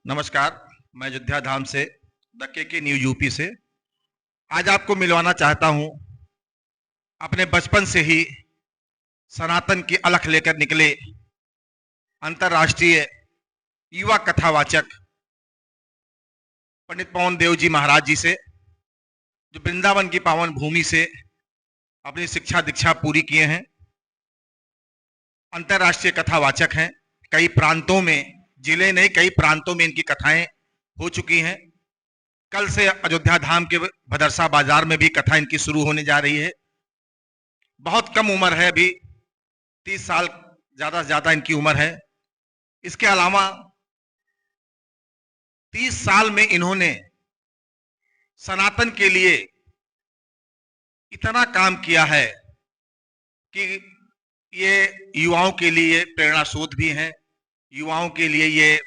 नमस्कार। मैं अयोध्या धाम से दक्के की न्यू यूपी से आज आपको मिलवाना चाहता हूं अपने बचपन से ही सनातन की अलख लेकर निकले अंतर्राष्ट्रीय युवा कथावाचक पंडित पवन देव जी महाराज जी से, जो वृंदावन की पावन भूमि से अपनी शिक्षा दीक्षा पूरी किए हैं। अंतर्राष्ट्रीय कथावाचक हैं। कई प्रांतों में, जिले नहीं कई प्रांतों में इनकी कथाएं हो चुकी हैं। कल से अयोध्या धाम के भदरसा बाजार में भी कथा इनकी शुरू होने जा रही है। बहुत कम उम्र है, अभी 30 साल ज्यादा से ज्यादा इनकी उम्र है। इसके अलावा 30 साल में इन्होंने सनातन के लिए इतना काम किया है कि ये युवाओं के लिए प्रेरणा स्रोत भी हैं, युवाओं के लिए ये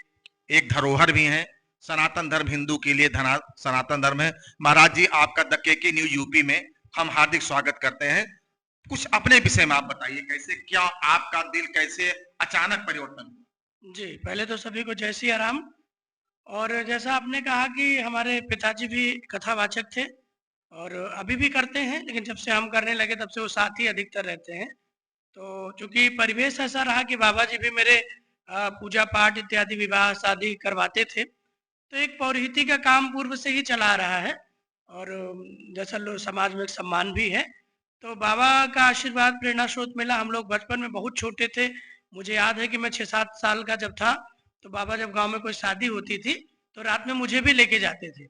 एक धरोहर भी हैं। सनातन धर्म हिंदू के लिए सनातन धर्म है। महाराज जी, आपका दक्के की न्यू यूपी में हम हार्दिक स्वागत करते हैं। कुछ अपने विषय में आप बताइए, कैसे क्या आपका दिल कैसे अचानक परिवर्तन? जी, पहले तो सभी को जय सिया राम। और जैसा आपने कहा कि हमारे पिताजी भी कथावाचक थे और अभी भी करते हैं, लेकिन जब से हम करने लगे तब से वो साथ ही अधिकतर रहते हैं। तो चूंकि परिवेश ऐसा रहा कि बाबा जी भी मेरे पूजा पाठ इत्यादि विवाह शादी करवाते थे, तो एक पौरोहिती का काम पूर्व से ही चला आ रहा है और जैसा लोग समाज में एक सम्मान भी है। तो बाबा का आशीर्वाद प्रेरणा स्रोत मिला। हम लोग बचपन में बहुत छोटे थे। मुझे याद है कि मैं 6-7 साल का जब था, तो बाबा जब गांव में कोई शादी होती थी तो रात में मुझे भी लेके जाते थे।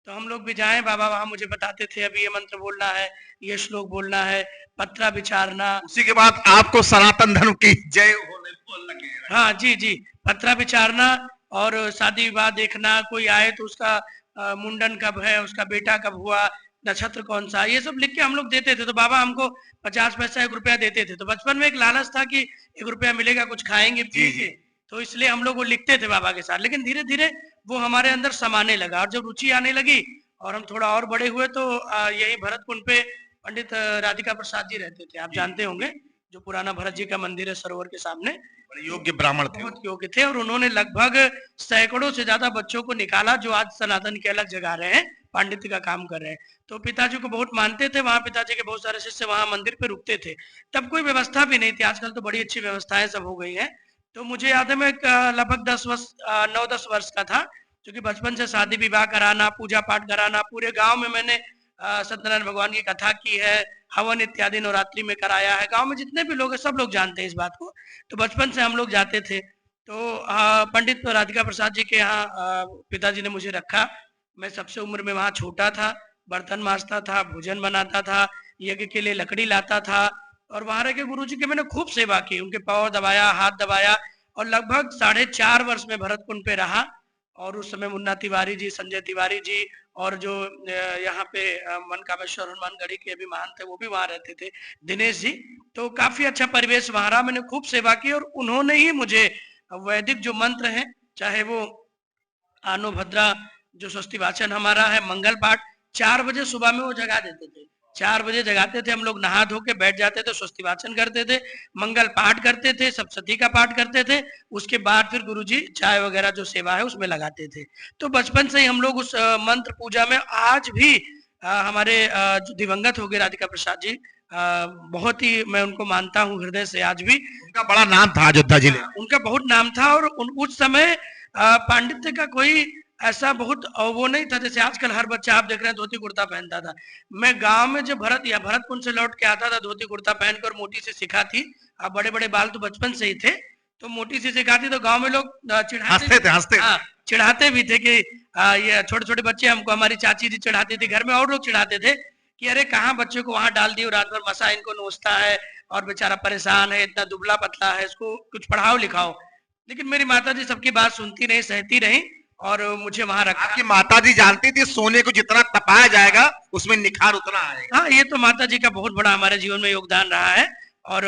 तो हम लोग भी जाए, बाबा वहां मुझे बताते थे अभी ये मंत्र बोलना है, ये श्लोक बोलना है, पत्रा विचारना। उसी के बाद आपको सनातन धर्म की जय होने बोल लगे। हाँ जी जी, पत्रा विचारना और शादी विवाह देखना, कोई आए तो उसका मुंडन कब है, उसका बेटा कब हुआ, नक्षत्र कौन सा, ये सब लिख के हम लोग देते थे। तो बाबा हमको 50 पैसा 1 रुपया देते थे। तो बचपन में एक लालच था कि 1 रुपया मिलेगा, कुछ खाएंगे पिएंगे, तो इसलिए हम लोग वो लिखते थे बाबा के साथ। लेकिन धीरे धीरे वो हमारे अंदर समाने लगा और जब रुचि आने लगी और हम थोड़ा और बड़े हुए तो यही भरत कुंड पे पंडित राधिका प्रसाद जी रहते थे, आप जानते होंगे, जो पुराना भरत जी का मंदिर है सरोवर के सामने। योग्य ब्राह्मण थे, बहुत योग्य थे और उन्होंने लगभग सैकड़ों से ज्यादा बच्चों को निकाला जो आज सनातन के अलग जगा रहे हैं, पांडित्य का काम कर रहे हैं। तो पिताजी को बहुत मानते थे, वहाँ पिताजी के बहुत सारे शिष्य वहाँ मंदिर पे रुकते थे। तब कोई व्यवस्था भी नहीं थी, आजकल तो बड़ी अच्छी व्यवस्थाएं सब हो गई हैं। तो मुझे याद है मैं लगभग 9-10 वर्ष का था, क्योंकि बचपन से शादी विवाह कराना, पूजा पाठ कराना, पूरे गाँव में मैंने सत्यनारायण भगवान की कथा की है, हवन इत्यादि नवरात्रि में कराया है। गांव में जितने भी लोग हैं सब लोग जानते हैं इस बात को। तो बचपन से हम लोग जाते थे। तो पंडित राधिका प्रसाद जी के यहाँ पिताजी ने मुझे रखा। मैं सबसे उम्र में वहाँ छोटा था, बर्तन मांजता था, भोजन बनाता था, यज्ञ के लिए लकड़ी लाता था और वहाँ रह के गुरु जी की मैंने खूब सेवा की, उनके पाँव दबाया, हाथ दबाया और लगभग 4.5 वर्ष में भरत कुंड पे रहा। और उस समय मुन्ना तिवारी जी, संजय तिवारी जी और जो यहाँ पे मनकामेश्वर हनुमानगढ़ी के भी महंत थे वो भी वहाँ रहते थे, दिनेश जी। तो काफी अच्छा परिवेश वहाँ रहा, मैंने खूब सेवा की और उन्होंने ही मुझे वैदिक जो मंत्र हैं, चाहे वो आनो भद्रा जो स्वस्ति वाचन हमारा है, मंगल पाठ, 4 बजे सुबह में वो जगा देते थे। 4 बजे जगाते थे, हम लोग नहा धो के बैठ जाते थे, स्वस्ति वाचन करते थे, मंगल पाठ करते थे, सप्तशती का पाठ करते थे। उसके बाद फिर गुरुजी चाय वगैरह जो सेवा है उसमें लगाते थे। तो बचपन से ही हम लोग उस मंत्र पूजा में, आज भी हमारे जो दिवंगत हो गए राधिका प्रसाद जी, बहुत ही मैं उनको मानता हूँ हृदय से आज भी। उनका बड़ा नाम था अयोध्या जिले में। उनका बहुत नाम था और उस समय पांडित्य का कोई ऐसा बहुत वो नहीं था जैसे आजकल हर बच्चा आप देख रहे हैं धोती कुर्ता पहनता था। मैं गांव में जब भरतपुर से लौट के आता था धोती कुर्ता पहनकर, मोटी से सिखा थी, बड़े बड़े बाल तो बचपन से ही थे, तो मोटी सी सिखाती तो गांव में लोग चिढ़ाते भी थे कि ये छोटे छोटे बच्चे हमको, हमारी चाची जी चिढ़ाती थी, घर में और लोग चिढ़ाते थे कि अरे कहाँ बच्चे को वहां डाल दियो, रात भर मसा इनको नोचता है और बेचारा परेशान है, इतना दुबला पतला है, इसको कुछ पढ़ाओ लिखाओ। लेकिन मेरी माता जी सबकी बात सुनती रही, सहती रही और मुझे वहां रखा। आपकी माता जी जानती थी सोने को जितना तपाया जाएगा उसमें निखार उतना आएगा। हाँ, ये तो माता जी का बहुत बड़ा हमारे जीवन में योगदान रहा है और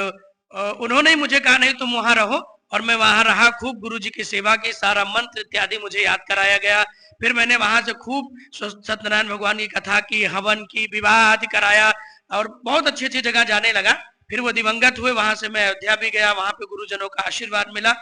उन्होंने ही मुझे कहा नहीं तुम वहां रहो, और मैं वहां रहा, खूब गुरु जी की सेवा की, सारा मंत्र इत्यादि मुझे याद कराया गया। फिर मैंने वहां से खूब सत्यनारायण भगवान की कथा की, हवन की, विवाह आदि कराया और बहुत अच्छी अच्छी जगह जाने लगा। फिर वो दिवंगत हुए, वहां से मैं अयोध्या भी गया, वहां पे गुरुजनों का आशीर्वाद मिला।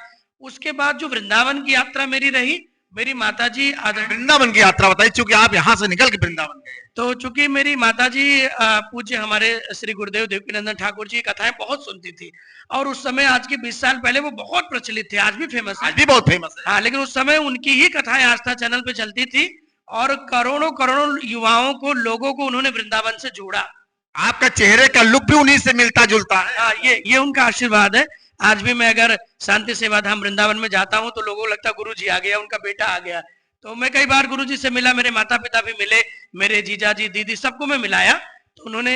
उसके बाद जो वृंदावन की यात्रा मेरी रही मेरी माताजी वृंदावन की यात्रा बताइए, क्योंकि आप यहाँ से निकल के वृंदावन गए। तो चूंकि मेरी माताजी पूज्य हमारे श्री गुरुदेव देवकीनंदन ठाकुर जी कथाएं बहुत सुनती थी, और उस समय आज के 20 साल पहले वो बहुत प्रचलित थे, आज भी फेमस है, आज भी बहुत फेमस है। हाँ, लेकिन उस समय उनकी ही कथाएं आस्था चैनल पे चलती थी और करोड़ों करोड़ों युवाओं को, लोगों को उन्होंने वृंदावन से जोड़ा। आपका चेहरे का लुक भी उन्हीं से मिलता जुलता है। हाँ, ये उनका आशीर्वाद है। आज भी मैं अगर शांति सेवा धाम वृंदावन में जाता हूँ तो लोगों को लगता है गुरु जी आ गया, उनका बेटा आ गया। तो मैं कई बार गुरु जी से मिला, मेरे माता पिता भी मिले, मेरे जीजा जी दीदी सबको मैं मिलाया, तो उन्होंने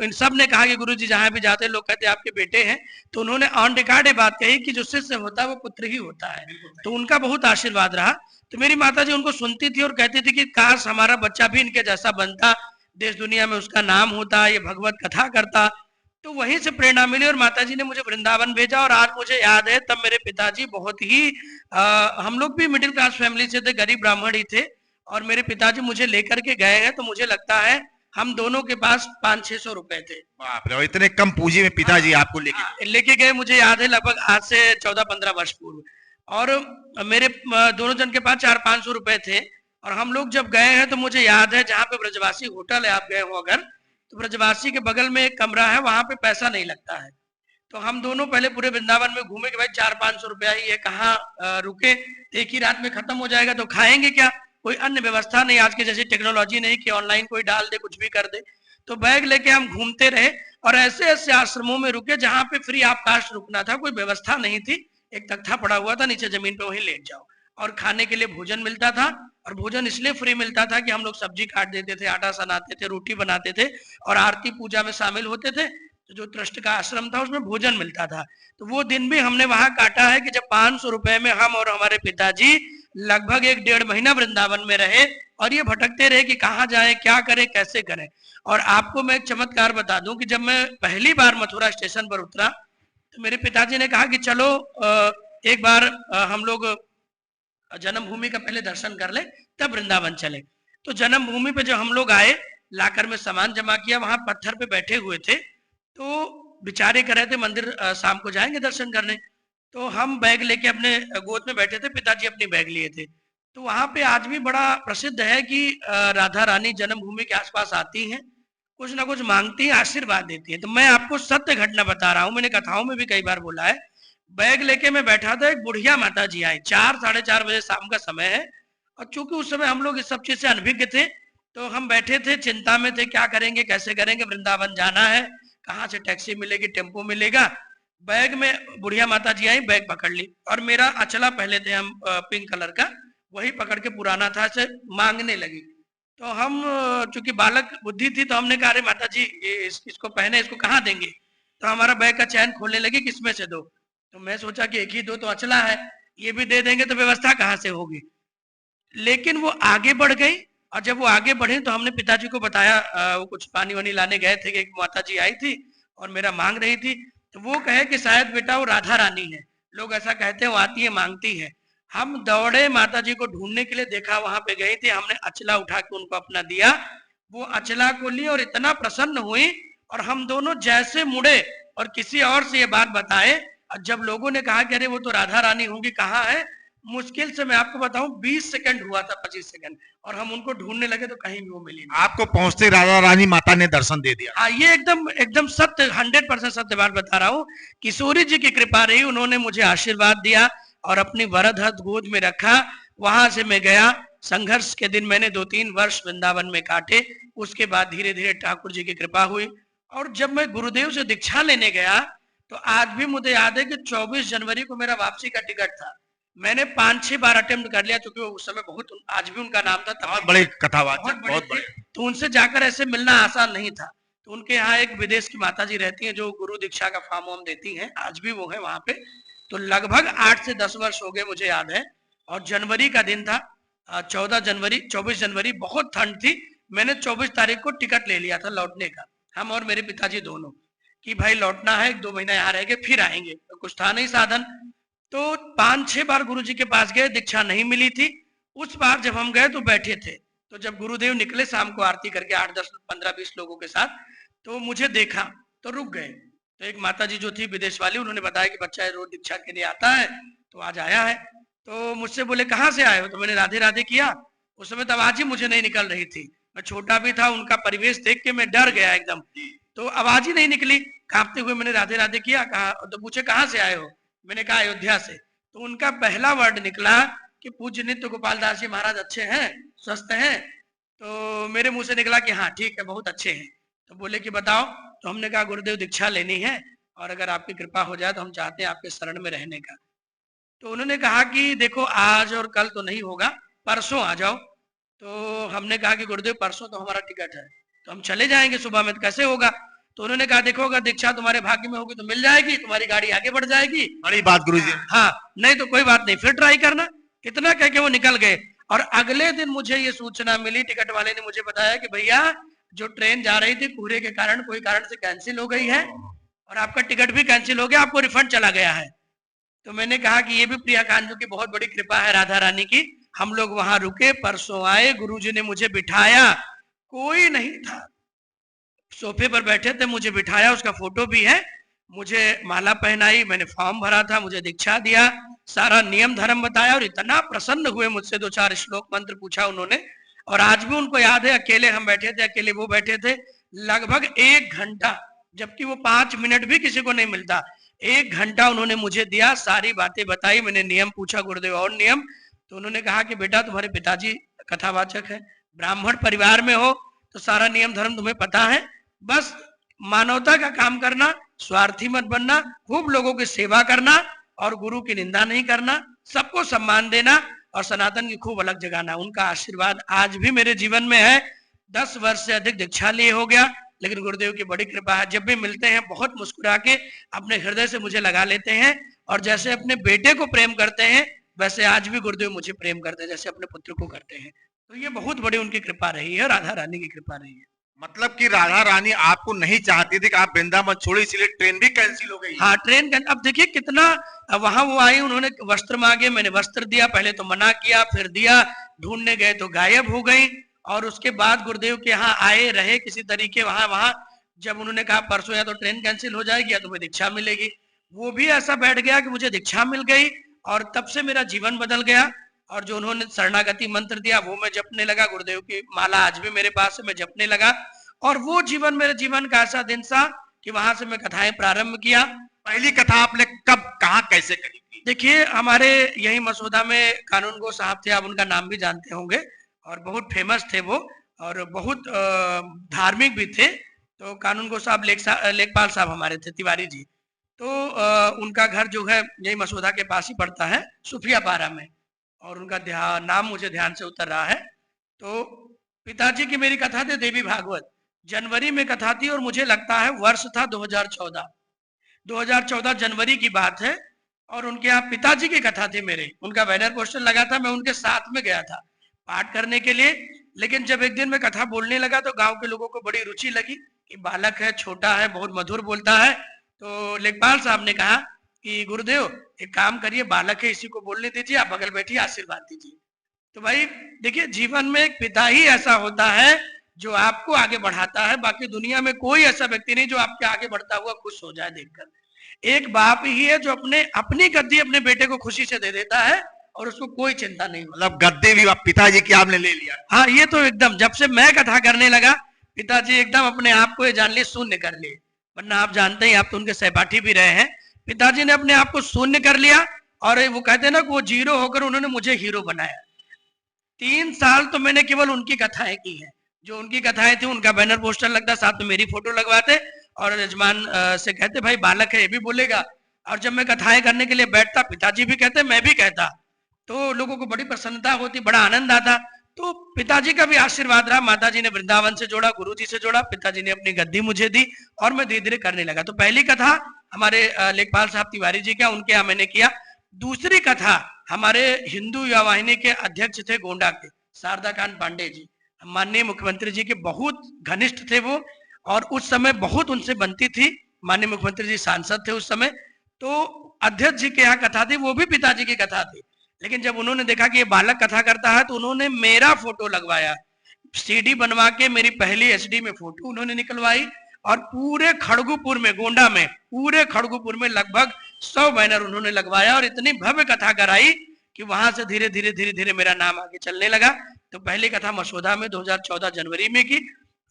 इन सब ने कहा कि गुरु जी जहाँ भी जाते लोग कहते आपके बेटे हैं। तो उन्होंने ऑन रिकॉर्ड ये बात कही कि जो शिष्य होता है वो पुत्र ही होता है, तो उनका बहुत आशीर्वाद रहा। तो मेरी माता जी उनको सुनती थी और कहती थी कि काश हमारा बच्चा भी इनके जैसा बनता, देश दुनिया में उसका नाम होता, ये भगवत कथा करता। तो वहीं से प्रेरणा मिली और माताजी ने मुझे वृंदावन भेजा। और आज मुझे याद है तब मेरे पिताजी बहुत ही हम लोग भी मिडिल क्लास फैमिली से थे, गरीब ब्राह्मण ही थे, और मेरे पिताजी मुझे लेकर के गए हैं। तो मुझे लगता है हम दोनों के पास 500-600 रुपए थे। बाप रे, इतने कम पूंजी में पिताजी आपको लेके गए, मुझे याद है लगभग आज से 14-15 वर्ष पूर्व। और मेरे दोनों जन के पास 400-500 रुपए थे। और हम लोग जब गए हैं तो मुझे याद है जहाँ पे ब्रजवासी होटल है, आप गए हो अगर, तो ब्रजवासी के बगल में एक कमरा है, वहां पे पैसा नहीं लगता है। तो हम दोनों पहले पूरे वृंदावन में घूमे कि भाई 400-500 रुपया ही है, कहाँ रुके, एक ही रात में खत्म हो जाएगा, तो खाएंगे क्या, कोई अन्य व्यवस्था नहीं, आज की जैसी टेक्नोलॉजी नहीं कि ऑनलाइन कोई डाल दे कुछ भी कर दे। तो बैग लेके हम घूमते रहे और ऐसे ऐसे आश्रमों में रुके जहाँ पे फ्री ऑफ कास्ट रुकना था, कोई व्यवस्था नहीं थी, एक तख्ता पड़ा हुआ था नीचे जमीन पे, वहीं लेट जाओ, और खाने के लिए भोजन मिलता था। और भोजन इसलिए फ्री मिलता था कि हम लोग सब्जी काट देते थे, आटा सनाते थे, रोटी बनाते थे और आरती पूजा में शामिल होते थे। तो जो ट्रस्ट का आश्रम था उसमें भोजन मिलता था। तो वो दिन भी हमने वहां काटा है कि जब 500 रुपए में हम और हमारे पिताजी लगभग 1-1.5 महीना वृंदावन में रहे और ये भटकते रहे कि कहाँ जाए, क्या करें, कैसे करें। और आपको मैं एक चमत्कार बता दूं कि जब मैं पहली बार मथुरा स्टेशन पर उतरा तो मेरे पिताजी ने कहा कि चलो एक बार हम लोग जन्मभूमि का पहले दर्शन कर ले, तब वृंदावन चले। तो जन्मभूमि पे जो हम लोग आए, लाकर में सामान जमा किया, वहां पत्थर पे बैठे हुए थे। तो बेचारे कह रहे थे मंदिर शाम को जाएंगे दर्शन करने। तो हम बैग लेके अपने गोद में बैठे थे, पिताजी अपनी बैग लिए थे। तो वहां पे आज भी बड़ा प्रसिद्ध है कि राधा रानी जन्मभूमि के आसपास आती हैं, कुछ ना कुछ मांगती है, आशीर्वाद देती है। तो मैं आपको सत्य घटना बता रहा हूँ, मैंने कथाओं में भी कई बार बोला है। बैग लेके मैं बैठा था, एक बुढ़िया माता जी आई, 4-4:30 बजे शाम का समय है। और चूंकि उस समय हम लोग इस सब चीज से अनभिज्ञ थे, तो हम बैठे थे, चिंता में थे, क्या करेंगे, कैसे करेंगे, वृंदावन जाना है, कहाँ से टैक्सी मिलेगी, टेम्पो मिलेगा। बैग में बुढ़िया माता जी आई, बैग पकड़ ली और मेरा अचला पहले थे हम पिंक कलर का, वही पकड़ के पुराना था, से मांगने लगी। तो हम चूंकि बालक बुद्धि थी तो हमने कहा अरे माता जी इसको पहने, इसको कहाँ देंगे। तो हमारा बैग का चैन खोलने लगी, किसमें से दो। तो मैं सोचा कि एक ही दो तो अचला है, ये भी दे देंगे तो व्यवस्था कहाँ से होगी। लेकिन वो आगे बढ़ गई और जब वो आगे बढ़े तो हमने पिताजी को बताया, वो कुछ पानी वानी लाने गए थे कि एक माता जी आई थी और मेरा मांग रही थी। तो वो कहे कि शायद बेटा वो राधा रानी है, लोग ऐसा कहते हैं, वो आती है मांगती है। हम दौड़े माता जी को ढूंढने के लिए, देखा वहां पे गई थी, हमने अचला उठा के उनको अपना दिया, वो अचला को ली और इतना प्रसन्न हुई। और हम दोनों जैसे मुड़े और किसी और से ये बात बताए, जब लोगों ने कहा कि अरे वो तो राधा रानी होंगी, कहाँ है, मुश्किल से मैं आपको बताऊं 20 सेकंड हुआ था, 25 सेकंड, और हम उनको ढूंढने लगे तो कहीं भी वो मिली नहीं। आपको पहुंचते राधा रानी माता ने दर्शन दे दिया। हाँ, ये एकदम एकदम सत्य, 100% सत्य बात बता रहा हूँ। किशोरी जी की कृपा रही, उन्होंने मुझे आशीर्वाद दिया और अपनी वरद हस्त गोद में रखा। वहां से मैं गया, संघर्ष के दिन मैंने 2-3 वर्ष वृंदावन में काटे। उसके बाद धीरे धीरे ठाकुर जी की कृपा हुई। और जब मैं गुरुदेव से दीक्षा लेने गया तो आज भी मुझे याद है कि 24 जनवरी को मेरा वापसी का टिकट था। मैंने 5-6 बार अटेम्प्ट कर लिया, क्योंकि उस समय बहुत, आज भी उनका नाम था, बहुत बड़े कथावाचक, बहुत बड़े, तो उनसे जाकर ऐसे मिलना आसान नहीं था। तो उनके यहाँ एक विदेश की माता जी रहती हैं जो गुरु दीक्षा का फॉर्म वॉर्म देती हैं, आज भी वो है वहां पे। तो लगभग 8 से 10 वर्ष हो गए मुझे याद है। और जनवरी का दिन था, 24 जनवरी, बहुत ठंड थी। मैंने 24 तारीख को टिकट ले लिया था लौटने का, हम और मेरे पिताजी दोनों, कि भाई लौटना है, 1-2 महीना यहाँ रह के फिर आएंगे। तो कुछ था नहीं साधन। तो 5-6 बार गुरुजी के पास गए, दीक्षा नहीं मिली थी। उस बार जब हम गए तो बैठे थे, तो जब गुरुदेव निकले शाम को आरती करके 8-10-15-20 लोगों के साथ, तो मुझे देखा तो रुक गए। तो एक माता जी जो थी विदेश वाली, उन्होंने बताया कि बच्चा रोज दीक्षा के लिए आता है, तो आज आया है। तो मुझसे बोले कहाँ से आए हो, तो मैंने राधे राधे किया। उस समय तो आवाज ही मुझे नहीं निकल रही थी, मैं छोटा भी था, उनका परिवेश देख के मैं डर गया एकदम, तो आवाज ही नहीं निकली। कांपते हुए मैंने राधे राधे किया, कहा तो पूछे कहाँ से आए हो, मैंने कहा अयोध्या से। तो उनका पहला वर्ड निकला कि पूज्य नित्य गोपाल दास जी महाराज अच्छे हैं, स्वस्थ हैं। तो मेरे मुंह से निकला कि हाँ ठीक है, बहुत अच्छे हैं। तो बोले कि बताओ। तो हमने कहा गुरुदेव दीक्षा लेनी है, और अगर आपकी कृपा हो जाए तो हम चाहते हैं आपके शरण में रहने का। तो उन्होंने कहा कि देखो आज और कल तो नहीं होगा, परसों आ जाओ। तो हमने कहा कि गुरुदेव परसों तो हमारा टिकट है, तो हम चले जाएंगे सुबह में, तो कैसे होगा। तो उन्होंने कहा देखो अगर दीक्षा तुम्हारे भाग्य में होगी तो मिल जाएगी, तुम्हारी गाड़ी आगे बढ़ जाएगी। बड़ी बात गुरुजी। हाँ, नहीं तो कोई बात नहीं, फिर ट्राई करना। इतना कह के वो निकल गए। और अगले दिन मुझे ये सूचना मिली, टिकट वाले ने मुझे बताया कि भैया जो ट्रेन जा रही थी कोहरे के कारण कोई कारण से कैंसिल हो गई है, और आपका टिकट भी कैंसिल हो गया, आपको रिफंड चला गया है। तो मैंने कहा कि ये भी प्रिया कांजू की बहुत बड़ी कृपा है, राधा रानी की। हम लोग वहां रुके, परसों आए, गुरुजी ने मुझे बिठाया, कोई नहीं था, सोफे पर बैठे थे, मुझे बिठाया, उसका फोटो भी है, मुझे माला पहनाई, मैंने फॉर्म भरा था, मुझे दीक्षा दिया, सारा नियम धर्म बताया, और इतना प्रसन्न हुए मुझसे, 2-4 श्लोक मंत्र पूछा उन्होंने। और आज भी उनको याद है, अकेले हम बैठे थे, अकेले वो बैठे थे, लगभग 1 घंटा, जबकि वो 5 मिनट भी किसी को नहीं मिलता, 1 घंटा उन्होंने मुझे दिया, सारी बातें बताई, मैंने नियम पूछा गुरुदेव और नियम। तो उन्होंने कहा कि बेटा तुम्हारे पिताजी कथावाचक है, ब्राह्मण परिवार में हो, तो सारा नियम धर्म तुम्हें पता है, बस मानवता का काम करना, स्वार्थी मत बनना, खूब लोगों की सेवा करना, और गुरु की निंदा नहीं करना, सबको सम्मान देना, और सनातन की खूब अलग जगाना। उनका आशीर्वाद आज भी मेरे जीवन में है। 10 वर्ष से अधिक दीक्षा लिए हो गया, लेकिन गुरुदेव की बड़ी कृपा है, जब भी मिलते हैं बहुत मुस्कुरा के अपने हृदय से मुझे लगा लेते हैं, और जैसे अपने बेटे को प्रेम करते हैं वैसे आज भी गुरुदेव मुझे प्रेम करते हैं, जैसे अपने पुत्र को करते हैं। तो ये बहुत बड़ी उनकी कृपा रही है, राधा रानी की कृपा रही है। मतलब कि राधा रानी आपको नहीं चाहती थी कि आप वृंदावन छोड़े, इसलिए ट्रेन भी कैंसिल हो गई। हाँ, ट्रेन अब देखिए कितना, वहां वो आई, उन्होंने वस्त्र मांगे, मैंने वस्त्र दिया, पहले तो मना किया, फिर दिया, ढूंढने गए तो गायब हो गई, और उसके बाद गुरुदेव के यहाँ आए रहे किसी तरीके, वहां वहां जब उन्होंने कहा परसों या तो ट्रेन कैंसिल हो जाएगी या तुम्हें दीक्षा मिलेगी, वो भी ऐसा बैठ गया कि मुझे दीक्षा मिल गई, और तब से मेरा जीवन बदल गया। और जो उन्होंने शरणागति मंत्र दिया वो मैं जपने लगा, गुरुदेव की माला आज भी मेरे पास है, मैं जपने लगा, और वो जीवन मेरे जीवन का ऐसा दिन था कि वहां से मैं कथाएं प्रारंभ किया। पहली कथा आपने कब, कहाँ, कैसे करी थी? देखिए हमारे यही मसौदा में कानून गो साहब थे, आप उनका नाम भी जानते होंगे, और बहुत फेमस थे वो, और बहुत धार्मिक भी थे। तो कानून गो साहब लेखपाल साहब हमारे थे, तिवारी जी। तो उनका घर जो है यही मसौदा के पास ही पड़ता है, सुफिया पारा में, और उनका नाम मुझे ध्यान से उतर रहा है। तो पिताजी की मेरी कथा थी देवी भागवत, जनवरी में कथा थी, और मुझे लगता है वर्ष था 2014 जनवरी की बात है, और उनके यहाँ पिताजी की कथा थी मेरे, उनका बैनर पोस्टर लगा था, मैं उनके साथ में गया था पाठ करने के लिए। लेकिन जब एक दिन मैं कथा बोलने लगा तो गांव के लोगों को बड़ी रुचि लगी कि बालक है, छोटा है, बहुत मधुर बोलता है। तो लेखपाल साहब ने कहा कि गुरुदेव एक काम करिए, बालक है इसी को बोलने दीजिए, आप बगल बैठिए, आशीर्वाद दीजिए। तो भाई देखिए, जीवन में एक पिता ही ऐसा होता है जो आपको आगे बढ़ाता है, बाकी दुनिया में कोई ऐसा व्यक्ति नहीं जो आपके आगे बढ़ता हुआ खुश हो जाए देखकर। एक बाप ही है जो अपनी गद्दी अपने बेटे को खुशी से दे देता है, और उसको कोई चिंता नहीं। मतलब गद्दे भी पिताजी की आपने ले लिया? हाँ, ये तो एकदम, जब से मैं कथा करने लगा पिताजी एकदम अपने आप को ये जान लिए, शून्य कर लिए, वरना आप जानते हैं, आप तो उनके सहपाठी भी रहे हैं, पिताजी ने अपने आप को शून्य कर लिया, और वो कहते हैं ना कि वो जीरो होकर उन्होंने मुझे हीरो बनाया। 3 साल तो मैंने केवल उनकी कथाएं की हैं, जो उनकी कथाएं थी उनका बैनर पोस्टर लगता, साथ में मेरी फोटो लगवाते, और यजमान से कहते भाई बालक है ये भी बोलेगा। और जब मैं कथाएं करने के लिए बैठता, पिताजी भी कहते, मैं भी कहता, तो लोगों को बड़ी प्रसन्नता होती, बड़ा आनंद आता। तो पिताजी का भी आशीर्वाद रहा, माताजी ने वृंदावन से जोड़ा, गुरुजी से जोड़ा, पिताजी ने अपनी गद्दी मुझे दी, और मैं धीरे धीरे करने लगा। तो पहली कथा हमारे लेखपाल साहब तिवारी जी का, उनके यहाँ मैंने किया। दूसरी कथा हमारे हिंदू युवा वाहिनी के अध्यक्ष थे गोंडा के शारदा कांत पांडे जी, माननीय मुख्यमंत्री जी के बहुत घनिष्ठ थे वो, और उस समय बहुत उनसे बनती थी, माननीय मुख्यमंत्री जी सांसद थे उस समय। तो अध्यक्ष जी के यहाँ कथा थी, वो भी पिताजी की कथा थी, लेकिन जब उन्होंने देखा कि ये बालक कथा करता है तो उन्होंने मेरा फोटो लगवाया, सीडी बनवा के मेरी पहली एसडी में फोटो उन्होंने निकलवाई, और पूरे खड़गुपुर में, गोंडा में, पूरे खड़गुपुर में लगभग 100 बैनर उन्होंने लगवाया, और इतनी भव्य कथा कराई कि वहां से धीरे धीरे मेरा नाम आगे चलने लगा। तो पहली कथा मसौदा में 2014 जनवरी में की,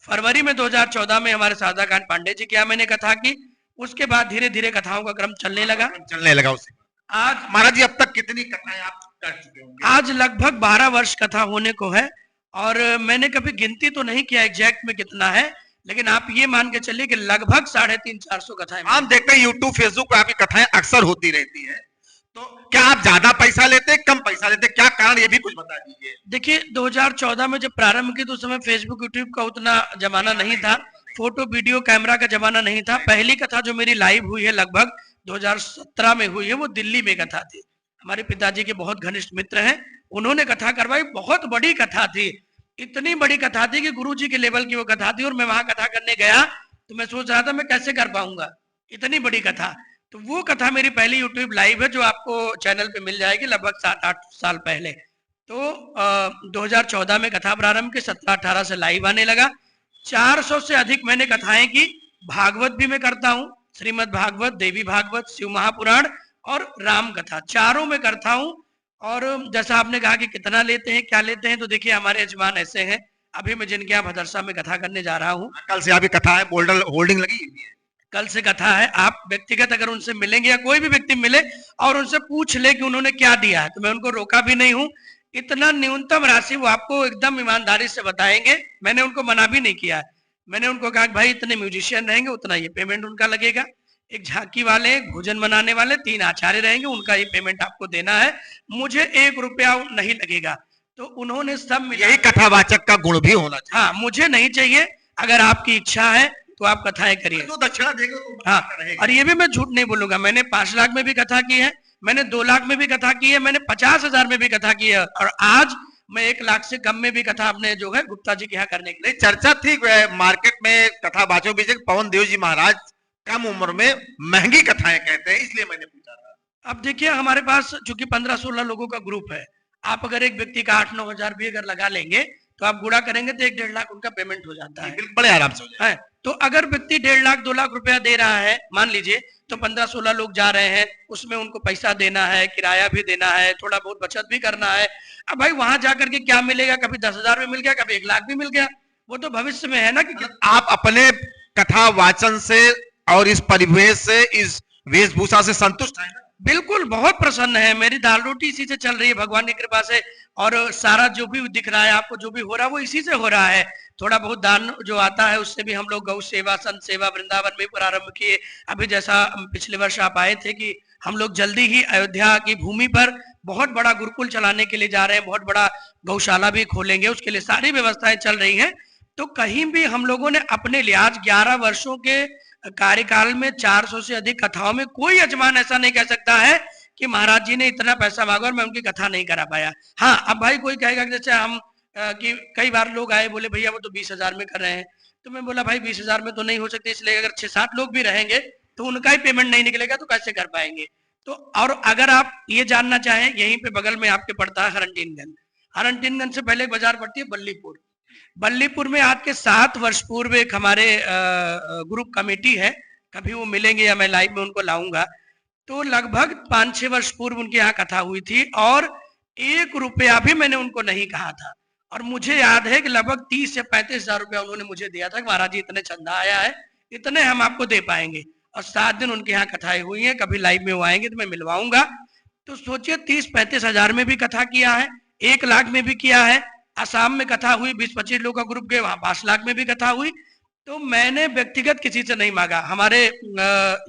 फरवरी में 2014 में हमारे शारदाकांत पांडे जी के यहाँ मैंने कथा की। उसके बाद धीरे धीरे कथाओं का क्रम चलने लगा। उसे आज महाराज जी अब तक कितनी कथाएं आप कर चुके होंगे? आज लगभग 12 वर्ष कथा होने को है, और मैंने कभी गिनती तो नहीं किया एग्जैक्ट में कितना है, लेकिन आप ये मान के चलिए कि लगभग 350-400 कथाएं। हम देखते हैं यूट्यूब फेसबुक पे आपकी कथाएं अक्सर होती रहती है, तो क्या आप ज्यादा पैसा लेते, कम पैसा लेते, क्या कारण, ये भी कुछ बता दीजिए। देखिए 2014 में जब प्रारंभ की तो उस समय फेसबुक यूट्यूब का उतना जमाना नहीं था, फोटो वीडियो कैमरा का जमाना नहीं था। पहली कथा जो मेरी लाइव हुई है लगभग 2017 में हुई है, वो दिल्ली में कथा थी। हमारे पिताजी के बहुत घनिष्ठ मित्र हैं, उन्होंने कथा करवाई, बहुत बड़ी कथा थी, इतनी बड़ी कथा थी कि गुरुजी के लेवल की वो कथा थी। और मैं वहां कथा करने गया तो मैं सोच रहा था मैं कैसे कर पाऊंगा इतनी बड़ी कथा। तो वो कथा मेरी पहली यूट्यूब लाइव है जो आपको चैनल पे मिल जाएगी लगभग 7-8 साल पहले। तो 2014 में कथा प्रारंभ की, 17-18 से लाइव आने लगा। 400 से अधिक मैंने कथाएं की। भागवत भी मैं करता हूँ, श्रीमद् भागवत, देवी भागवत, शिव महापुराण और राम कथा, चारों में करता हूँ। और जैसा आपने कहा कि कितना लेते हैं, क्या लेते हैं, तो देखिए हमारे यजमान ऐसे हैं, अभी मैं जिनके यहाँ भदरसा में कथा करने जा रहा हूँ, कल से अभी कथा है, बोल्डर होल्डिंग लगी है, कल से कथा है। आप व्यक्तिगत अगर उनसे मिलेंगे या कोई भी व्यक्ति मिले और उनसे पूछ ले कि उन्होंने क्या दिया है, तो मैं उनको रोका भी नहीं हूँ। इतना न्यूनतम राशि वो आपको एकदम ईमानदारी से बताएंगे, मैंने उनको मना भी नहीं किया है। मैंने उनको कहा कि भाई इतने म्यूजिशियन रहेंगे उतना ये पेमेंट उनका लगेगा, एक झांकी वाले, भोजन बनाने वाले, 3 आचार्य रहेंगे, उनका ये पेमेंट आपको देना है, मुझे 1 रुपया नहीं लगेगा। तो उन्होंने सब यही कथावाचक का गुण भी होना चाहिए। हाँ, मुझे नहीं चाहिए, अगर आपकी इच्छा है तो आप कथाएं करिए, तो दक्षिणा देंगे तो हाँ। और ये भी मैं झूठ नहीं बोलूंगा, मैंने 5 लाख में भी कथा की है, मैंने 2 लाख में भी कथा की है, मैंने 50,000 में भी कथा की है, और आज मैं 1 लाख से कम में भी कथा अपने जो है गुप्ता जी के यहाँ करने के लिए। चर्चा थी मार्केट में कथावाचकों के बीच, पवन देव जी महाराज कम उम्र में महंगी कथाएं कहते हैं, इसलिए मैंने पूछा था। अब देखिए हमारे पास चूंकि 15-16 लोगों का ग्रुप है, आप अगर एक व्यक्ति का 8-9 हजार भी अगर लगा लेंगे तो आप गुणा करेंगे तो 1-1.5 लाख उनका पेमेंट हो जाता है, बड़े आराम से हो जाता है। तो अगर व्यक्ति 1.5 लाख 2 लाख रुपया दे रहा है, मान लीजिए, तो 15-16 लोग जा रहे हैं, उसमें उनको पैसा देना है, किराया भी देना है, थोड़ा बहुत बचत भी करना है। अब भाई वहां जाकर के क्या मिलेगा, कभी 10,000 भी मिल गया, कभी 1 लाख भी मिल गया, वो तो भविष्य में है ना। कि आप अपने कथा वाचन से और इस परिवेश से, इस वेशभूषा से संतुष्ट हैं? बिल्कुल, बहुत प्रसन्न है, मेरी दाल रोटी इसी से चल रही है भगवान की कृपा से, और सारा जो भी दिख रहा है आपको, जो भी हो रहा है वो इसी से हो रहा है। थोड़ा बहुत दान जो आता है उससे भी हम लोग गौ सेवा, संत सेवा वृंदावन में प्रारंभ किए। अभी जैसा पिछले वर्ष आप आए थे कि हम लोग जल्दी ही अयोध्या की भूमि पर बहुत बड़ा गुरुकुल चलाने के लिए जा रहे हैं, बहुत बड़ा गौशाला भी खोलेंगे, उसके लिए सारी व्यवस्थाएं चल रही हैं। तो कहीं भी हम लोगों ने अपने लिए आज 11 वर्षों के कार्यकाल में 400 से अधिक कथाओं में कोई यजमान ऐसा नहीं कह सकता है कि महाराज जी ने इतना पैसा मांगा और मैं उनकी कथा नहीं करा पाया। हाँ, अब भाई कोई कहेगा कि जैसे हम कि कई बार लोग आए बोले भैया वो तो 20,000 में कर रहे हैं, तो मैं बोला भाई 20,000 में तो नहीं हो सकती, इसलिए अगर 6-7 लोग भी रहेंगे तो उनका ही पेमेंट नहीं निकलेगा तो कैसे कर पाएंगे। तो और अगर आप ये जानना चाहें, यहीं पे बगल में आपके पड़ता है हरनटीनगंज, हरनटीनगंज से पहले एक बाजार पड़ती है बल्लीपुर। बल्लीपुर में आज के 7 वर्ष पूर्व एक हमारे ग्रुप कमेटी है, कभी वो मिलेंगे या मैं लाइव में उनको लाऊंगा, तो लगभग 5-6 वर्ष पूर्व उनके यहाँ कथा हुई थी और 1 रुपया भी मैंने उनको नहीं कहा था। और मुझे याद है कि लगभग 30 से 35,000 रुपया उन्होंने मुझे दिया था कि महाराज जी इतने चंदा आया है, इतने हम आपको दे पाएंगे। और 7 दिन उनके यहाँ कथाएं हुई हैं, कभी लाइव में वो आएंगे तो मैं मिलवाऊंगा। तो सोचिए 30-35 हजार में भी कथा किया है, 1 लाख में भी किया है। असम में कथा हुई, 20-25 लोग का ग्रुप गए, वहां 5 लाख में भी कथा हुई। तो मैंने व्यक्तिगत किसी से नहीं मांगा। हमारे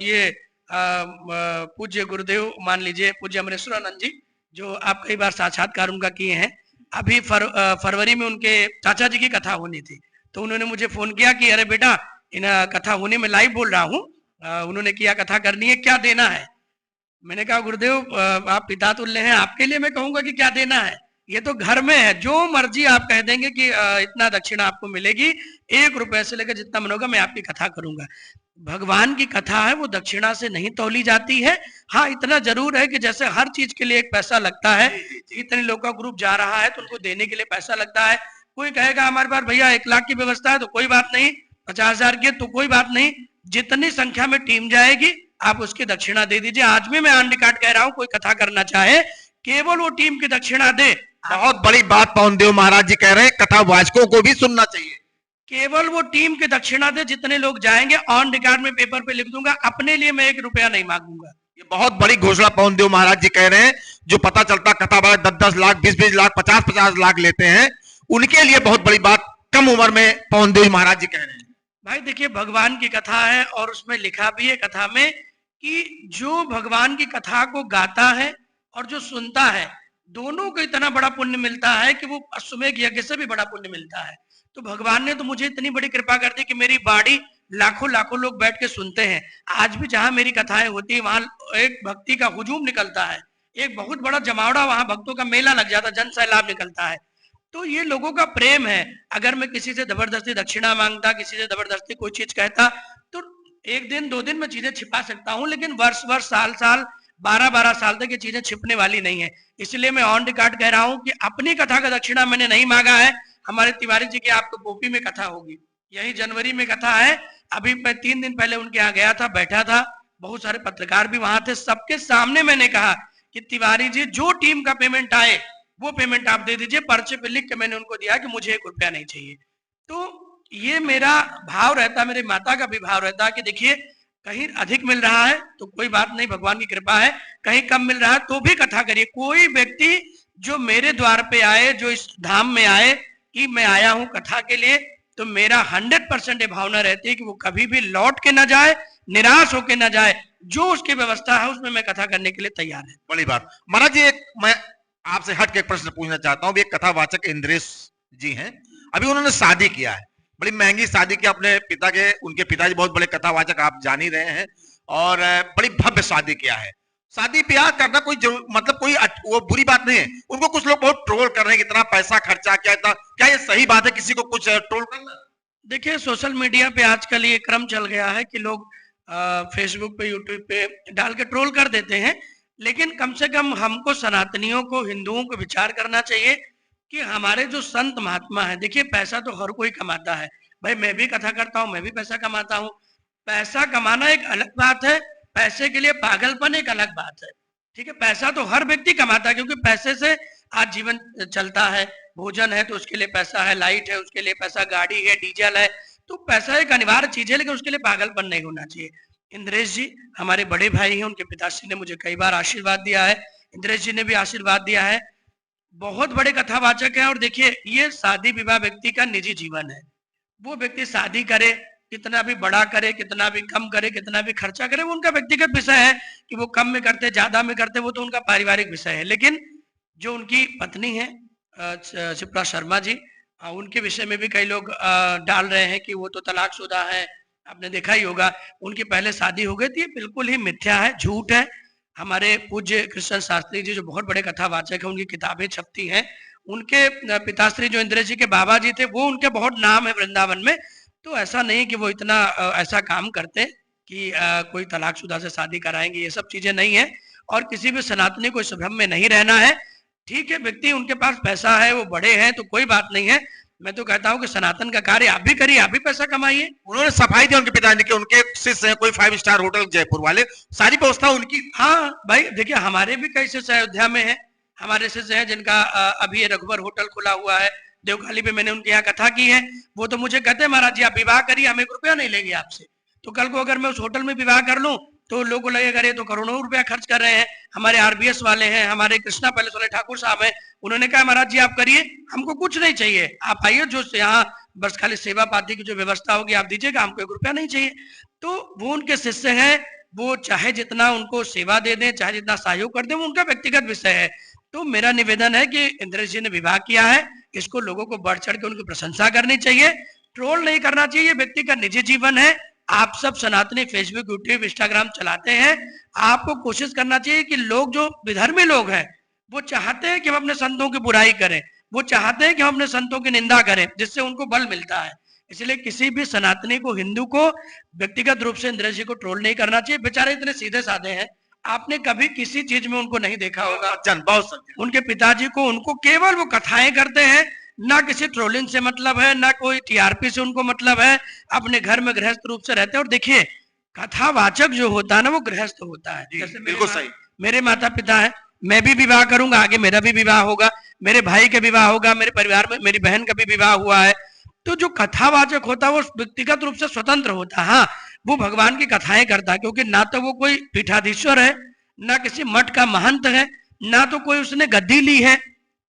ये पूज्य गुरुदेव मान लीजिए पूज्य अमरेश्वरानंद जी, जो आप कई बार साक्षात्कार उनका किए हैं, अभी फरवरी में उनके चाचा जी की कथा होनी थी, तो उन्होंने मुझे फोन किया कि अरे बेटा इन कथा होने में लाइव बोल रहा हूँ, उन्होंने किया कथा करनी है, क्या देना है। मैंने कहा गुरुदेव आप पिता तुल्य हैं, आपके लिए मैं कहूंगा कि क्या देना है, ये तो घर में है, जो मर्जी आप कह देंगे कि इतना दक्षिणा आपको मिलेगी, 1 रुपए से लेकर जितना मन होगा मैं आपकी कथा करूंगा। भगवान की कथा है, वो दक्षिणा से नहीं तौली जाती है। हाँ, इतना जरूर है कि जैसे हर चीज के लिए एक पैसा लगता है, इतने लोगों का ग्रुप जा रहा है तो उनको देने के लिए पैसा लगता है। कोई कहेगा हमारे पास भैया 1 लाख की व्यवस्था है तो कोई बात नहीं, 50,000 की तो कोई बात नहीं, जितनी संख्या में टीम जाएगी आप उसकी दक्षिणा दे दीजिए। आज भी मैं ऑन रिकॉर्ड कह रहा हूँ, कोई कथा करना चाहे केवल वो टीम की दक्षिणा दे। बहुत बड़ी बात पवनदेव महाराज जी कह रहे हैं, कथावाचकों को भी सुनना चाहिए। केवल वो टीम की दक्षिणा दे, जितने लोग जाएंगे ऑन रिकॉर्ड में पेपर पे लिख दूंगा, अपने लिए मैं 1 रुपया नहीं मांगूंगा। ये बहुत बड़ी घोषणा पवनदेव महाराज जी कह रहे हैं। जो पता चलता कथावाचक 10-10 लाख, 20-20 लाख, 50-50 लाख लेते हैं, उनके लिए बहुत बड़ी बात कम उम्र में पवनदेव महाराज जी कह रहे हैं। भाई देखिए, भगवान की कथा है और उसमें लिखा भी है कथा में कि जो भगवान की कथा को गाता है और जो सुनता है, दोनों को इतना बड़ा पुण्य मिलता है कि वो अश्वमेध यज्ञ से भी बड़ा पुण्य मिलता है। तो भगवान ने तो मुझे इतनी बड़ी कृपा कर दी कि मेरी बाड़ी लाखों लाखों लोग बैठ के सुनते हैं। आज भी जहां मेरी कथाएं होती है वहां एक भक्ति का हुजूम निकलता है, एक बहुत बड़ा जमावड़ा, वहां भक्तों का मेला लग जाता है, जन सैलाब निकलता है। तो ये लोगों का प्रेम है। अगर मैं किसी से जबरदस्ती दक्षिणा मांगता, किसी से जबरदस्ती कोई चीज कहता, तो 1 दिन 2 दिन में चीजें छिपा सकता हूँ, लेकिन वर्ष वर्ष साल साल 12-12 साल तक ये चीजें छिपने वाली नहीं है। इसलिए मैं ऑन रिकॉर्ड कह रहा हूँ कि अपनी कथा का दक्षिणा मैंने नहीं मांगा है। हमारे तिवारी जी की आपको पोपी में कथा होगी, यही जनवरी में कथा है। अभी मैं 3 दिन पहले उनके यहाँ गया था, बैठा था, बहुत सारे पत्रकार भी वहां थे। सबके सामने मैंने कहा कि तिवारी जी, जो टीम का पेमेंट आए वो पेमेंट आप दे दीजिए। पर्चे पे लिख के मैंने उनको दिया कि मुझे 1 रुपया नहीं चाहिए। तो ये मेरा भाव रहता, मेरे माता का भी भाव रहता कि देखिए, कहीं अधिक मिल रहा है तो कोई बात नहीं, भगवान की कृपा है। कहीं कम मिल रहा है तो भी कथा करिए। कोई व्यक्ति जो मेरे द्वार पे आए, जो इस धाम में आए कि मैं आया हूं कथा के लिए, तो मेरा 100% ये भावना रहती है कि वो कभी भी लौट के ना जाए, निराश होके ना जाए। जो उसकी व्यवस्था है उसमें मैं कथा करने के लिए तैयार है। बड़ी बात। महाराज जी, एक मैं आपसे हट के एक प्रश्न पूछना चाहता हूँ। एक कथावाचक इंद्रेश जी हैं, अभी उन्होंने शादी किया है, बड़ी महंगी शादी की अपने पिता के, उनके पिताजी बहुत बड़े कथावाचक, आप जान ही रहे हैं, और बड़ी भव्य शादी किया है। शादी ब्याह करना कोई मतलब कोई वो बुरी बात नहीं है। उनको कुछ लोग बहुत ट्रोल कर रहे हैं, इतना पैसा खर्चा किया, क्या ये सही बात है किसी को कुछ ट्रोल करना? देखिए, सोशल मीडिया पे आजकल ये क्रम चल गया है कि लोग फेसबुक पे, यूट्यूब पे डाल के ट्रोल कर देते हैं। लेकिन कम से कम हमको, सनातनियों को, हिंदुओं को विचार करना चाहिए कि हमारे जो संत महात्मा है, देखिए पैसा तो हर कोई कमाता है। भाई मैं भी कथा करता हूँ, मैं भी पैसा कमाता हूँ। पैसा कमाना एक अलग बात है, पैसे के लिए पागलपन एक अलग बात है। ठीक है, पैसा तो हर व्यक्ति कमाता है, क्योंकि पैसे से आज जीवन चलता है। भोजन है तो उसके लिए पैसा है, लाइट है उसके लिए पैसा, गाड़ी है, डीजल है, तो पैसा एक अनिवार्य चीज है, लेकिन उसके लिए पागलपन नहीं होना चाहिए। इंद्रेश जी हमारे बड़े भाई हैं, उनके पिताश्री ने मुझे कई बार आशीर्वाद दिया है, इंद्रेश जी ने भी आशीर्वाद दिया है। बहुत बड़े कथावाचक हैं। और देखिए, ये शादी विवाह व्यक्ति का निजी जीवन है। वो व्यक्ति शादी करे, कितना भी बड़ा करे, कितना भी कम करे, कितना भी खर्चा करे, वो उनका व्यक्तिगत विषय है। कि वो कम में करते, ज्यादा में करते, वो तो उनका पारिवारिक विषय है। लेकिन जो उनकी पत्नी है शिप्रा शर्मा जी, उनके विषय में भी कई लोग डाल रहे हैं कि वो तो तलाकशुदा है। आपने देखा ही होगा, उनकी पहले शादी हो गई थी। बिल्कुल ही मिथ्या है, झूठ है। हमारे पूज्य कृष्ण शास्त्री जी, जो बहुत बड़े कथावाचक हैं, उनकी किताबें छपती हैं। उनके पिताश्री जो इंद्रेश जी के बाबा जी थे, वो उनके बहुत नाम है वृंदावन में। तो ऐसा नहीं कि वो इतना ऐसा काम करते कि कोई तलाकशुदा से शादी कराएंगे, ये सब चीजें नहीं है। और किसी भी सनातनी को इस भ्रम में नहीं रहना है। ठीक है, व्यक्ति उनके पास पैसा है, वो बड़े हैं, तो कोई बात नहीं है। मैं तो कहता हूँ कि सनातन का कार्य आप भी करिए, आप भी पैसा कमाइए। उन्होंने सफाई दी उनके पिताजी के, उनके शिष्य हैं कोई 5 स्टार होटल जयपुर वाले, सारी व्यवस्था उनकी। हाँ भाई देखिए, हमारे भी कई शिष्य अयोध्या में है, हमारे शिष्य हैं जिनका अभी ये रघुवर होटल खुला हुआ है देवखाली पे। मैंने उनके यहाँ कथा की है। वो तो मुझे कहते हैं, महाराज जी आप विवाह करिए, हम 1 रुपया नहीं लेंगे आपसे। तो कल को अगर मैं उस होटल में विवाह कर लूं तो लोगों को लगेगा अरे तो करोड़ों रुपया खर्च कर रहे हैं। हमारे आरबीएस वाले हैं, हमारे कृष्णा पैलेस वाले ठाकुर साहब हैं, उन्होंने कहा महाराज जी आप करिए, हमको कुछ नहीं चाहिए, आप आइए, जो यहाँ बस खाली सेवा पाती की जो व्यवस्था होगी आप दीजिएगा, हमको 1 रुपया नहीं चाहिए। तो वो उनके शिष्य हैं, वो चाहे जितना उनको सेवा दे दें, चाहे जितना सहयोग कर दें, वो उनका व्यक्तिगत विषय है। तो मेरा निवेदन है कि इंद्रेश जी ने विवाह किया है, इसको लोगों को बढ़ चढ़ के उनकी प्रशंसा करनी चाहिए, ट्रोल नहीं करना चाहिए। व्यक्ति का निजी जीवन है। आप सब सनातनी फेसबुक, यूट्यूब, इंस्टाग्राम चलाते हैं, आपको कोशिश करना चाहिए कि लोग जो विधर्मी लोग हैं वो चाहते हैं कि हम अपने संतों की बुराई करें, वो चाहते हैं कि हम अपने संतों की निंदा करें, जिससे उनको बल मिलता है। इसलिए किसी भी सनातनी को, हिंदू को व्यक्तिगत रूप से इंद्रेश जी को ट्रोल नहीं करना चाहिए। बेचारे इतने सीधे साधे हैं, आपने कभी किसी चीज में उनको नहीं देखा होगा। उनके पिताजी को, उनको केवल वो कथाएं करते हैं, ना किसी ट्रोलिंग से मतलब है, ना कोई टीआरपी से उनको मतलब है। अपने घर में गृहस्थ रूप से रहते हैं। और देखिए, कथावाचक जो होता है ना, वो गृहस्थ होता है। जैसे बिल्कुल सही, मेरे माता पिता हैं, मैं भी विवाह करूंगा, आगे मेरा भी विवाह होगा, मेरे भाई का विवाह होगा, मेरे परिवार में मेरी बहन का भी विवाह हुआ है। तो जो कथावाचक होता है वो व्यक्तिगत रूप से स्वतंत्र होता है। हाँ, वो भगवान की कथाएं करता है, क्योंकि ना तो वो कोई पीठाधीश्वर है, ना किसी मठ का महंत है, ना तो कोई उसने गद्दी ली है।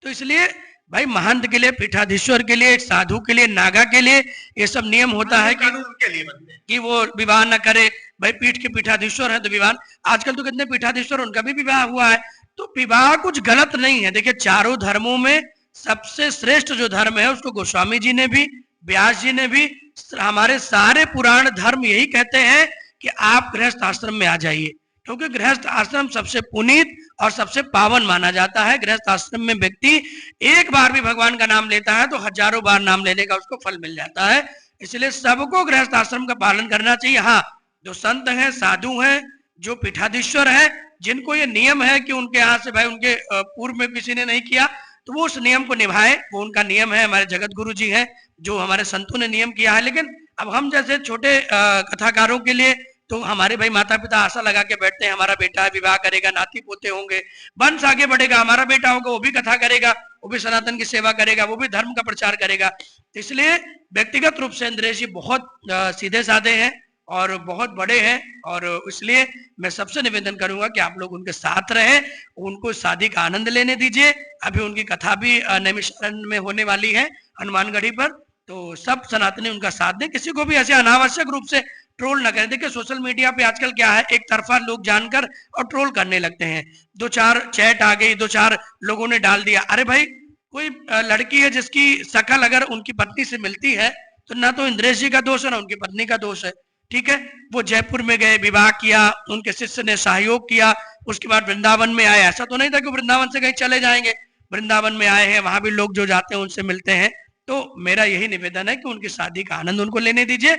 तो इसलिए भाई महंत के लिए, पीठाधीश्वर के लिए, साधु के लिए, नागा के लिए ये सब नियम होता है कि वो विवाह न करे। भाई पीठ के पीठाधीश्वर है तो विवाह, आजकल तो कितने पीठाधीश्वर उनका भी विवाह हुआ है। तो विवाह कुछ गलत नहीं है। देखिए, चारों धर्मों में सबसे श्रेष्ठ जो धर्म है उसको गोस्वामी जी ने भी, व्यास जी ने भी, हमारे सारे पुराण धर्म यही कहते हैं कि आप गृहस्थ आश्रम में आ जाइए, क्योंकि गृहस्थ आश्रम सबसे पुनीत और सबसे पावन माना जाता है। गृहस्थ आश्रम में व्यक्ति एक बार भी भगवान का नाम लेता है तो हजारों बार नाम लेने का उसको फल मिल जाता है। इसलिए सबको गृहस्थ आश्रम का पालन करना चाहिए। हाँ, जो संत हैं, साधु हैं, जो पीठाधीश्वर है, जिनको ये नियम है कि उनके यहाँ से भाई उनके पूर्व में किसी ने नहीं किया तो वो उस नियम को निभाए, वो उनका नियम है। हमारे जगत गुरु जी हैं, जो हमारे संतों ने नियम किया है। लेकिन अब हम जैसे छोटे कथाकारों के लिए तो हमारे भाई माता पिता आशा लगा के बैठते हैं, हमारा बेटा विवाह करेगा, नाती पोते होंगे, वंश आगे बढ़ेगा, हमारा बेटा होगा वो भी कथा करेगा, वो भी सनातन की सेवा करेगा, वो भी धर्म का प्रचार करेगा। इसलिए व्यक्तिगत रूप से इंद्रेश जी बहुत सीधे साधे हैं और बहुत बड़े हैं, और इसलिए मैं सबसे निवेदन करूंगा कि आप लोग उनके साथ रहें, उनको शादी का आनंद लेने दीजिए। अभी उनकी कथा भी नैमिषारण्य में होने वाली है, हनुमानगढ़ी पर, तो सब सनातनी उनका साथ दें। किसी को भी ऐसे अनावश्यक रूप से ट्रोल न करें। देखिए, सोशल मीडिया पे आजकल क्या है, एक तरफा लोग जानकर और ट्रोल करने लगते हैं। 2-4 चैट आ गई, 2-4 लोगों ने डाल दिया। अरे भाई, कोई लड़की है जिसकी शकल अगर उनकी पत्नी से मिलती है तो ना तो इंद्रेश जी का दोष है ना उनकी पत्नी का दोष है। ठीक है, वो जयपुर में गए, विवाह किया, उनके शिष्य ने सहयोग किया, उसके बाद वृंदावन में आए। ऐसा तो नहीं था कि वृंदावन से कहीं चले जाएंगे, वृंदावन में आए हैं, वहां भी लोग जो जाते हैं उनसे मिलते हैं। तो मेरा यही निवेदन है कि उनकी शादी का आनंद उनको लेने दीजिए।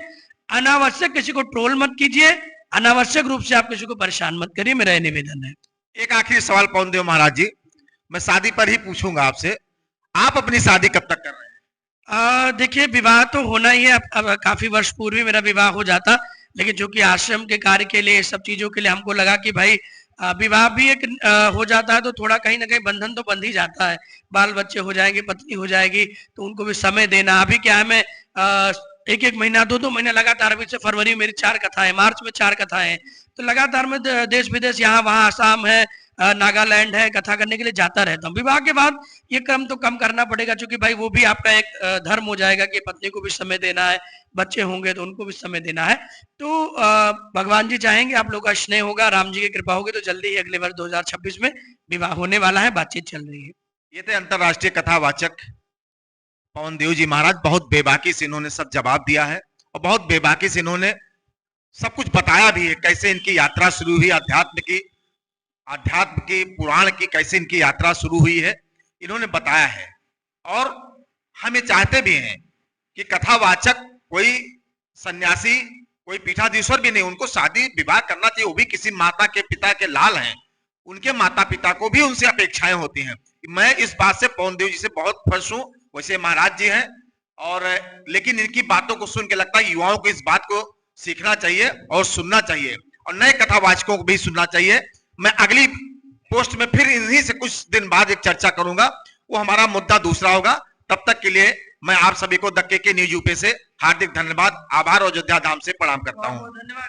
अनावश्यक किसी को ट्रोल मत कीजिए, अनावश्यक रूप से आप किसी को परेशान मत करिए, मेरा यह निवेदन है। एक आखिरी सवाल पवन देव महाराज जी, मैं शादी पर ही पूछूंगा आपसे, आप अपनी शादी कब तक कर रहे हैं? देखिए, विवाह तो होना ही है। अब काफी वर्ष पूर्व ही मेरा विवाह हो जाता, लेकिन जो कि आश्रम के कार्य के लिए, सब चीजों के लिए हमको लगा कि भाई विवाह भी एक हो जाता है तो थोड़ा कहीं ना कहीं बंधन तो बंध ही जाता है। बाल बच्चे हो जाएंगे, पत्नी हो जाएगी, तो उनको भी समय देना। अभी क्या है, मैं 1-1 महीना, 2-2 महीना लगातार, अभी से फरवरी में मेरी 4 कथाएं, मार्च में 4 कथाएं, तो लगातार मैं देश विदेश, यहाँ वहाँ, आसाम है, नागालैंड है, कथा करने के लिए जाता रहता हूँ। विवाह के बाद ये क्रम तो कम करना पड़ेगा, क्योंकि भाई वो भी आपका एक धर्म हो जाएगा कि पत्नी को भी समय देना है, बच्चे होंगे तो उनको भी समय देना है। तो भगवान जी चाहेंगे, आप लोग का स्नेह होगा, राम जी की कृपा होगी, तो जल्दी ही अगले वर्ष 2026 में विवाह होने वाला है, बातचीत चल रही है। ये थे अंतरराष्ट्रीय कथावाचक पवन देव जी महाराज। बहुत बेबाकी से इन्होंने सब जवाब दिया है और बहुत बेबाकी से इन्होंने सब कुछ बताया भी है, कैसे इनकी यात्रा शुरू हुई, अध्यात्म की, पुराण की, कैसे इनकी यात्रा शुरू हुई है, इन्होंने बताया है। और हम ये चाहते भी हैं कि कथावाचक कोई सन्यासी, कोई पीठाधीश्वर भी नहीं, उनको शादी विवाह करना चाहिए। वो भी किसी माता के पिता के लाल हैं, उनके माता पिता को भी उनसे अपेक्षाएं होती हैं। मैं इस बात से पवन देव जी से बहुत खुश हूं। वैसे महाराज जी हैं, और लेकिन इनकी बातों को सुन के लगता है युवाओं को इस बात को सीखना चाहिए और सुनना चाहिए, और नए कथावाचकों को भी सुनना चाहिए। मैं अगली पोस्ट में फिर इन्हीं से कुछ दिन बाद एक चर्चा करूंगा, वो हमारा मुद्दा दूसरा होगा। तब तक के लिए मैं आप सभी को दक्के के न्यूज यूपी से हार्दिक धन्यवाद, आभार और अयोध्या धाम से प्रणाम करता हूं। धन्यवाद।